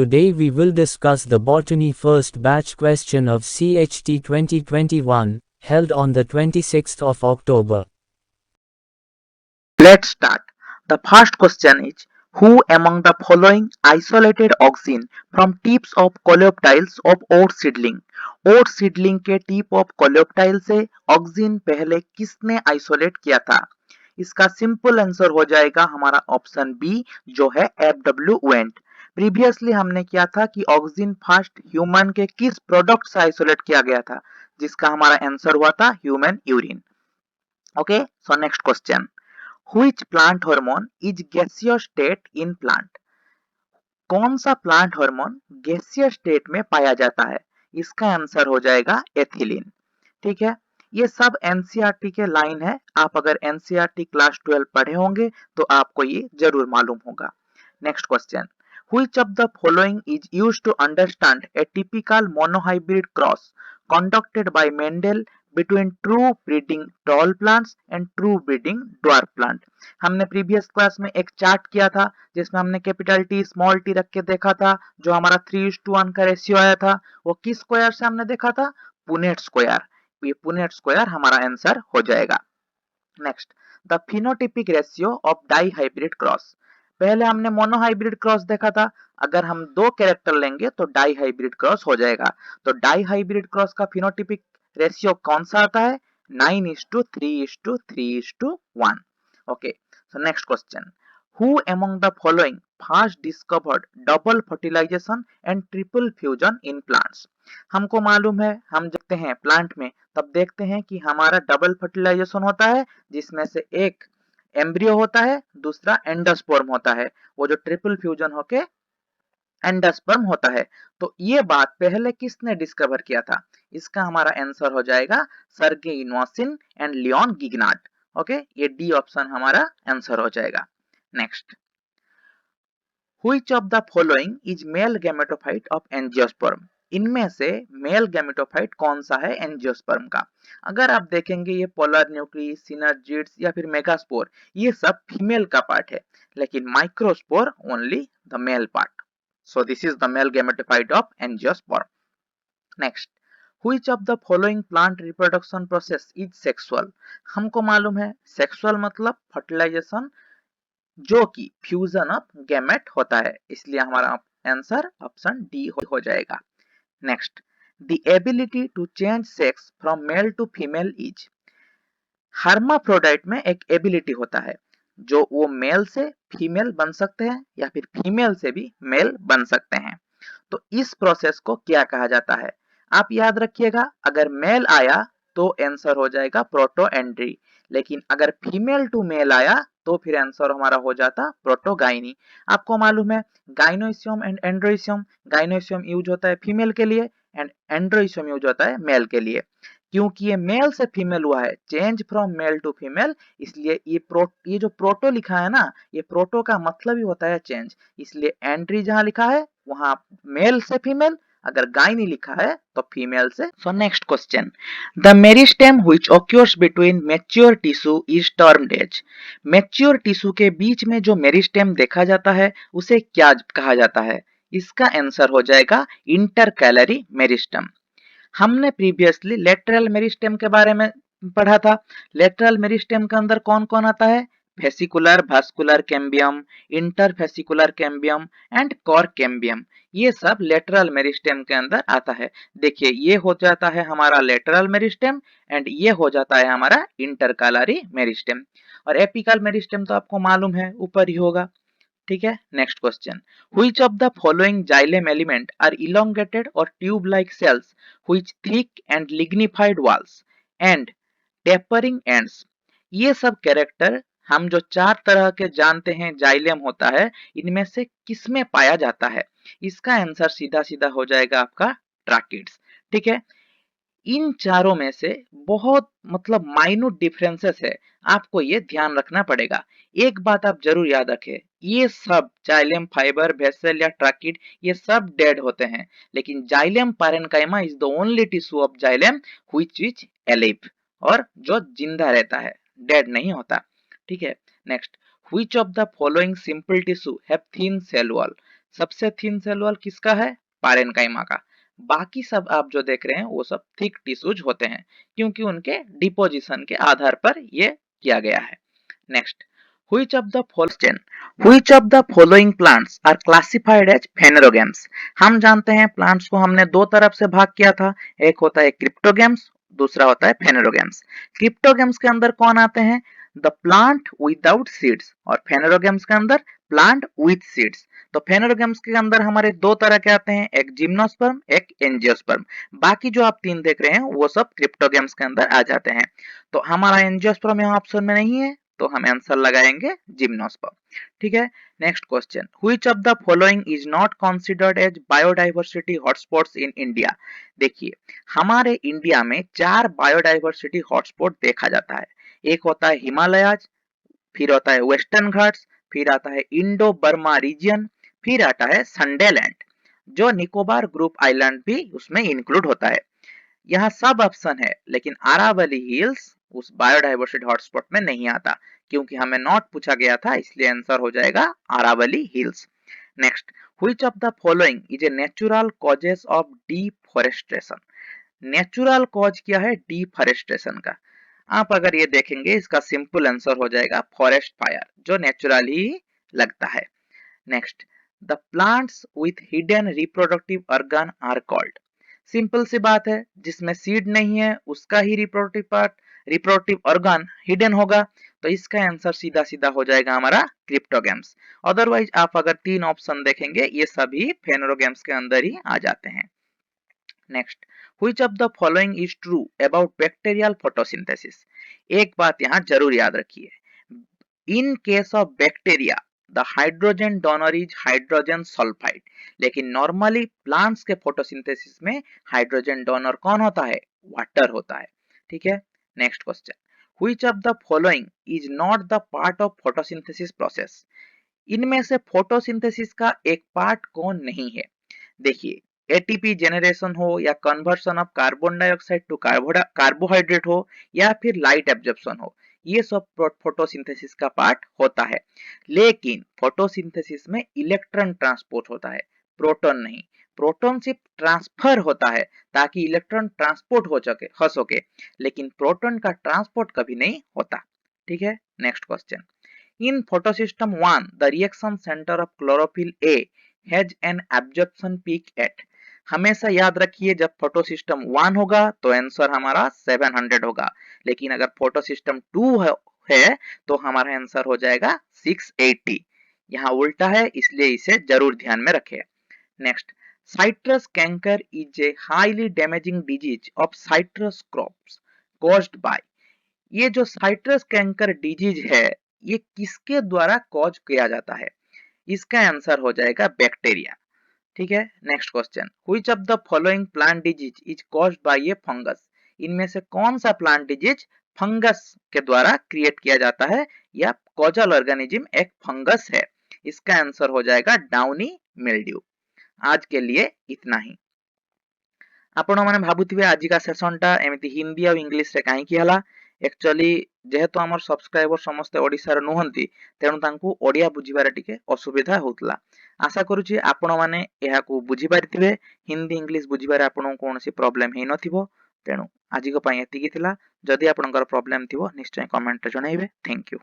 today we will discuss the Botany First Batch question of CHT 2021, held on the 26th of October. Let's start. The first question is, who among the following isolated auxin from tips of coleoptiles of oat seedling? Oat seedling के tip of coleoptile से auxin पहले किसने isolate किया था? इसका simple answer हो जाएगा हमारा ऑप्शन बी, जो है एफडब्ल्यू वेंट। प्रीवियसली हमने किया था कि ऑक्सिन फर्स्ट ह्यूमन के किस प्रोडक्ट से आइसोलेट किया गया था, जिसका हमारा आंसर हुआ था human urine. Okay, so next question, which plant hormone is gaseous state in plant? कौन सा प्लांट हार्मोन गैसियस स्टेट में पाया जाता है? इसका आंसर हो जाएगा एथिलीन। ठीक है, ये सब एनसीईआरटी के लाइन है। आप अगर एनसीईआरटी क्लास 12 पढ़े होंगे तो आपको ये जरूर मालूम होगा। Next question, which of the following is used to understand a typical monohybrid cross conducted by Mendel between true breeding tall plants and true breeding dwarf plant? हमने प्रीवियस क्लास में एक चार्ट किया था जिसमें हमने कैपिटल टी स्मॉल टी रख के देखा था, जो हमारा 3:1 का रेशियो आया था। वो किस स्क्वायर से हमने देखा था? Punnett square. ये पुनेट स्क्वायर हमारा आंसर हो जाएगा। Next, the phenotypic ratio of dihybrid cross. पहले हमने मोनोहाइब्रिड क्रॉस देखा था, अगर हम दो कैरेक्टर लेंगे तो डाई हाइब्रिड क्रॉस हो जाएगा। तो डाई हाइब्रिड क्रॉस का फिनोटिपिक रेशियो कौन सा आता है? 9:3:3:1। Okay, so next question, who among the following first discovered double fertilization and triple fusion in plants? हमको मालूम है, हम देखते हैं प्लांट में तब देखते हैं कि हमारा डबल फर्टिलाइजेशन होता है, जिसमें से एक एम्ब्रियो होता है, दूसरा एंडोस्पर्म होता है। वो जो ट्रिपल फ्यूजन होके एंडोस्पर्म होता है। तो ये बात पहले किसने डिस्कवर किया था? इसका हमारा आंसर हो जाएगा सर्गेई नोसिन एंड लियोन गिग्नार्ड। ओके, ये डी ऑप्शन हमारा आंसर हो जाएगा। Next, which of the following is male gametophyte of angiosperm? इनमें से मेल गैमेटोफाइट कौन सा है एंजियोस्पर्म का? अगर आप देखेंगे ये पोलर न्यूक्ली, सिनर्जिड्स या फिर मेगास्पोर, ये सब फीमेल का पार्ट है, लेकिन microspore only the male part. So this is the male gametophyte of angiosperm. Next, which of the following plant reproduction process is sexual? हमको मालूम है सेक्सुअल मतलब फर्टिलाइजेशन जो कि फ्यूजन ऑफ गैमेट होता है, इसलिए हमारा आंसर ऑप्शन डी हो जाएगा। Next, the ability to change sex from male to female is. Hermaphrodite में एक एबिलिटी होता है जो वो मेल से फीमेल बन सकते हैं या फिर फीमेल से भी मेल बन सकते हैं। तो इस प्रोसेस को क्या कहा जाता है? आप याद रखिएगा, अगर मेल आया तो आंसर हो जाएगा प्रोटोएंड्री, लेकिन अगर फीमेल टू मेल आया तो फिर आंसर हमारा हो जाता प्रोटोगाइनी। आपको मालूम है गाइनोइशियम एंड एंड्रोइशियम, गाइनोइशियम यूज होता है फीमेल के लिए एंड एंड्रोइशियम यूज होता है मेल के लिए। क्योंकि ये मेल से फीमेल हुआ है, change from male to female, इसलिए ये जो प्रोटो लिखा है ना, ये प्रोटो का मतलब ही होता है चेंज, इसलिए एंट्री जहां लिखा है वहां मेल से फीमेल, अगर गायनी लिखा है तो फीमेल से। So next question, the meristem which occurs between mature tissue is termed as. Mature tissue के बीच में जो मेरिस्टेम देखा जाता है उसे क्या कहा जाता है? इसका आंसर हो जाएगा इंटरकैलरी मेरिस्टेम। हमने प्रीवियसली लेटरल मेरिस्टेम के बारे में पढ़ा था। लेटरल मेरिस्टेम के अंदर कौन कौन आता है? Fascicular vascular cambium, interfascicular cambium and core cambium, ये सब लेटरल मेरिस्टेम के अंदर आता है। देखिए, ये हो जाता है हमारा लेटरल मेरिस्टेम एंड ये हो जाता है हमारा इंटरकैलरी मेरिस्टेम। और एपिकल मेरिस्टेम तो आपको मालूम है ऊपर ही होगा। ठीक है, next question, which of the following xylem element are elongated or tube like cells which thick and lignified walls and tapering ends? ये सब कैरेक्टर हम जो चार तरह के जानते हैं जाइलेम होता है, इनमें से किसमें पाया जाता है? इसका आंसर सीधा सीधा हो जाएगा आपका ट्रैकिड्स। ठीक है, इन चारों में से बहुत मतलब माइन्यूट डिफरेंसेस है, आपको ये ध्यान रखना पड़ेगा। एक बात आप जरूर याद रखें, ये सब जाइलेम फाइबर, वेसल या ट्रैकिड, ये सब डेड होते हैं, लेकिन xylem parenchyma is the only tissue of xylem which is alive, और जो जिंदा रहता है, डेड नहीं होता। ठीक है, next, which of the following simple tissue have thin cell wall? सबसे थिन सेल वॉल किसका है? पारेन्काइमा का। बाकी सब आप जो देख रहे हैं वो सब थिक टिश्यूज होते हैं, क्योंकि उनके डिपोजिशन के आधार पर ये किया गया है। Next, which of the following which of the following plants are classified as phanerogames? हम जानते हैं प्लांट्स को हमने दो तरफ से भाग किया था, एक होता है क्रिप्टोगेम्स, दूसरा होता है फेनेरोगेम्स। क्रिप्टोगेम्स के अंदर कौन आते हैं? द प्लांट विदाउट सीड्स, और फेनेरोगेम्स के अंदर प्लांट विथ सीड्स। तो फेनेरोगेम्स के अंदर हमारे दो तरह के आते हैं, एक जिम्नोस्पर्म, एक एंजियोस्पर्म। बाकी जो आप तीन देख रहे हैं वो सब क्रिप्टोगेम्स के अंदर आ जाते हैं। तो हमारा एंजियोस्पर्म यहाँ ऑप्शन में नहीं है, तो हम आंसर लगाएंगे जिम्नोस्पर्म। ठीक है। Next question, which of the following is not considered as biodiversity hotspots in India? देखिए, हमारे इंडिया में 4 बायोडाइवर्सिटी हॉटस्पॉट देखा जाता है। एक होता है हिमालयाज, फिर होता है वेस्टर्न घाट्स, फिर आता है इंडो बर्मा रीजन, फिर आता है संडेलैंड, जो निकोबार ग्रुप आइलैंड भी उसमें इंक्लूड होता है। यहाँ सब ऑप्शन है, लेकिन आरावली हिल्स उस बायोडाइवर्सिटी हॉटस्पॉट में नहीं आता, क्योंकि हमें नॉट पूछा गया था, इसलिए आंसर हो जाएगा Aravalli hills. Next, which of the following is a natural causes of deforestation? Natural cause क्या है डिफॉरेस्टेशन का? आप अगर ये देखेंगे, इसका सिंपल आंसर हो जाएगा फॉरेस्ट फायर, जो नेचुरली ही लगता है। Next, the plants with hidden reproductive organ are called? Simple सी बात है, जिसमें सीड नहीं है उसका ही रिप्रोडक्टिव ऑर्गन हिडन होगा, तो इसका आंसर सीधा सीधा हो जाएगा हमारा क्रिप्टोगेम्स। अदरवाइज आप अगर तीन ऑप्शन देखेंगे, ये सभी फेनेरोगेम्स के अंदर ही आ जाते हैं। Next, which of the following is true about bacterial photosynthesis? एक बात यहाँ जरूर याद रखिए, in case of bacteria the hydrogen donor is hydrogen sulphide, लेकिन नॉर्मली प्लांट्स के फोटोसिंथेसिस में हाइड्रोजन डोनर कौन होता है? वाटर होता है। ठीक है। Next question, which of the following is not the part of photosynthesis process? इनमें से फोटोसिंथेसिस का एक पार्ट कौन नहीं है? देखिए, एटीपी जेनरेशन हो या conversion of carbon dioxide to carbohydrate हो या फिर लाइट एब्जॉर्प्शन हो, ये सब फोटोसिंथेसिस का पार्ट होता है। लेकिन फोटोसिंथेसिस में इलेक्ट्रॉन ट्रांसपोर्ट होता है, प्रोटॉन नहीं। प्रोटॉन सिर्फ ट्रांसफर होता है ताकि इलेक्ट्रॉन ट्रांसपोर्ट हो सके, लेकिन प्रोटॉन का ट्रांसपोर्ट कभी नहीं होता। ठीक है। Next question, in photosystem 1 the reaction center of chlorophyll A has an absorption peak at? हमेशा याद रखिए, जब फोटोसिस्टम 1 होगा तो आंसर हमारा 700 होगा, लेकिन अगर फोटोसिस्टम 2 है तो हमारा आंसर हो जाएगा 680। यहाँ उल्टा है, इसलिए इसे जरूर ध्यान में रखें। Next, citrus canker is a highly damaging disease of citrus crops caused by? ये जो साइट्रस कैंकर डिजीज है, ये किसके द्वारा कॉज किया जाता है? इसका आंसर हो जाएगा बैक्टीरिया। ठीक है। Next question, which of the following plant disease is caused by A fungus? इनमें से कौन सा प्लांट डिजीज फंगस के द्वारा क्रिएट किया जाता है, या कॉजल ऑर्गेनिज्म एक फंगस है? इसका आंसर हो जाएगा डाउनी मिल्ड्यू। आज के लिए इतना ही। आपण मैंने भावुवे आज का सेसन टा एमती हिंदी और इंग्लिश रे कहीं हला? एक्चुअली जेहेतु आमर सब्सक्राइबर समस्ते ओडिसा रे नुहंती, तेणु तांकु ओडिया बुझिबारे टिके असुविधा होतला। आशा करूची आपण माने एहाकु बुझि पारिथिबे, हिंदी इंग्लिश बुझिबारे आपनको कोनोसी प्रॉब्लम हे नथिबो। तेणु आजिक पई एतिकी थिला। जदि आपनकर प्रॉब्लम थिबो निश्चय कमेंट रे जणाइबे। Thank you.